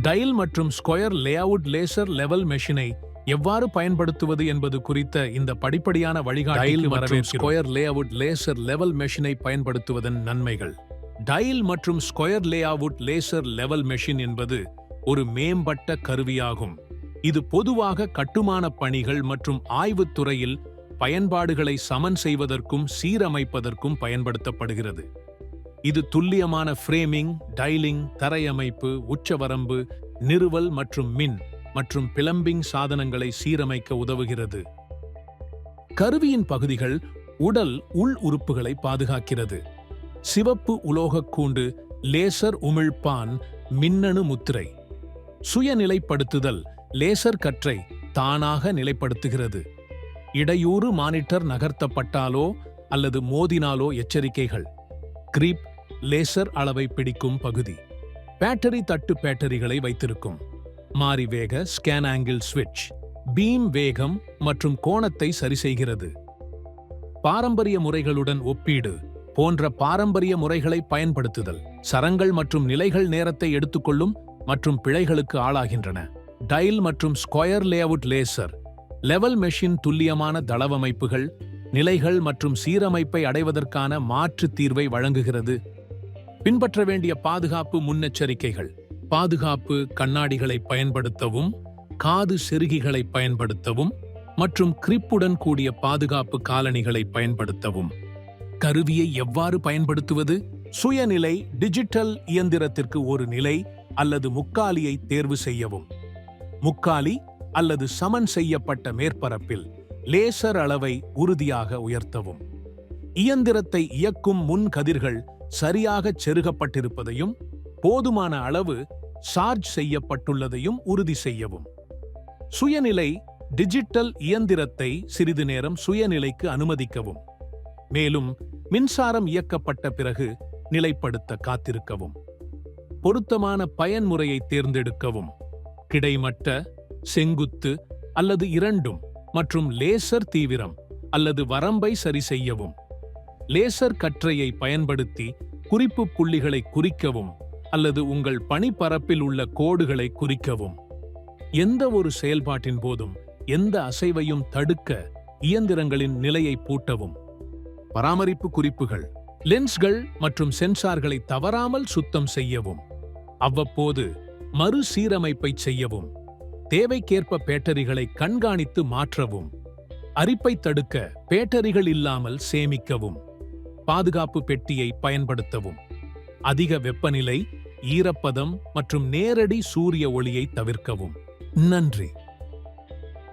Dial மற்றும் square layout laser level மெஷினை எவ்வாறு பயன்படுத்துவது என்பது குறித்த இந்த படிப்படியான வழிகாட்டிக்கு வரவேற்கிறோம். ஸ்கொயர் லேஅவுட் லேசர் லெவல் மெஷினை பயன்படுத்துவதன் நன்மைகள். டயல் மற்றும் square layout laser level machine என்பது ஒரு மேம்பட்ட கருவியாகும். இது பொதுவாக கட்டுமான பணிகள் மற்றும் ஆய்வுத் துறையில் பயன்பாடுகளை சமன் செய்வதற்கும் சீரமைப்பதற்கும் பயன்படுத்தப்படுகிறது. இது துல்லியமான ஃப்ரேமிங், டைலிங், தரையமைப்பு, உச்சவரம்பு, நிறுவல் மற்றும் பிளம்பிங் சாதனங்களை சீரமைக்க உதவுகிறது. கருவியின் பகுதிகள் உடல் உள் உறுப்புகளை பாதுகாக்கிறது. சிவப்பு உலோகக் கூண்டு, லேசர் உமிழ்ப்பான், மின்னணு முத்திரை. சுயநிலைப்படுத்துதல் லேசர் கற்றை தானாக நிலைப்படுத்துகிறது. இடையூறு மானிட்டர் நகர்த்தப்பட்டாலோ அல்லது மோதினாலோ எச்சரிக்கைகள். கிரீப் லேசர் அளவை பிடிக்கும் பகுதி. பேட்டரி தட்டு பேட்டரிகளை வைத்திருக்கும். மாறி வேக ஸ்கேன் ஆங்கிள் ஸ்விட்ச் பீம் வேகம் மற்றும் கோணத்தை சரிசெய்கிறது. பாரம்பரிய முறைகளுடன் ஒப்பீடு போன்ற பாரம்பரிய முறைகளை பயன்படுத்துதல் சரங்கள் மற்றும் நிலைகள் நேரத்தை எடுத்துக்கொள்ளும் மற்றும் பிழைகளுக்கு ஆளாகின்றன. டயல் மற்றும் square layout laser level machine துல்லியமான தளவமைப்புகள், நிலைகள் மற்றும் சீரமைப்பை அடைவதற்கான மாற்று தீர்வை வழங்குகிறது. பின்பற்ற வேண்டிய பாதுகாப்பு முன்னெச்சரிக்கைகள். பாதுகாப்பு கண்ணாடிகளை பயன்படுத்தவும், காது செருகிகளை பயன்படுத்தவும் மற்றும் கிரிப்புடன் கூடிய பாதுகாப்பு காலணிகளை பயன்படுத்தவும். கருவியை எவ்வாறு பயன்படுத்துவது? சுயநிலை டிஜிட்டல் இயந்திரத்திற்கு ஒரு நிலை அல்லது முக்காலியை தேர்வு செய்யவும். முக்காலி அல்லது சமன் செய்யப்பட்ட மேற்பரப்பில் லேசர் அளவை உறுதியாக உயர்த்தவும். இயந்திரத்தை இயக்கும் முன் கதிர்கள் சரியாகச் செருகப்பட்டிருப்பதையும் போதுமான அளவு சார்ஜ் செய்யப்பட்டுள்ளதையும் உறுதி செய்யவும். சுயநிலை டிஜிட்டல் இயந்திரத்தை சிறிது நேரம் சுயநிலைக்கு அனுமதிக்கவும். மேலும் மின்சாரம் இயக்கப்பட்ட பிறகு நிலைப்படுத்த காத்திருக்கவும். பொருத்தமான பயன்முறையை தேர்ந்தெடுக்கவும். கிடைமட்ட, செங்குத்து அல்லது இரண்டும் மற்றும் லேசர் தீவிரம் அல்லது வரம்பை சரி செய்யவும். லேசர் கற்றையை பயன்படுத்தி குறிப்பு புள்ளிகளை குறிக்கவும் அல்லது உங்கள் பணிப்பரப்பில் உள்ள கோடுகளை குறிக்கவும். எந்த ஒரு செயல்பாட்டின் போதும் எந்த அசைவையும் தடுக்க இயந்திரங்களின் நிலையை பூட்டவும். பராமரிப்பு குறிப்புகள். லென்ஸ்கள் மற்றும் சென்சார்களை தவறாமல் சுத்தம் செய்யவும். அவ்வப்போது மறுசீரமைப்பை செய்யவும். தேவைக்கேற்ப பேட்டரிகளை கண்காணித்து மாற்றவும். அரிப்பை தடுக்க பேட்டரிகள் இல்லாமல் சேமிக்கவும். பாதுகாப்பு பெட்டியை பயன்படுத்தவும். அதிக வெப்பநிலை, ஈரப்பதம் மற்றும் நேரடி சூரிய ஒளியை தவிர்க்கவும். நன்றி.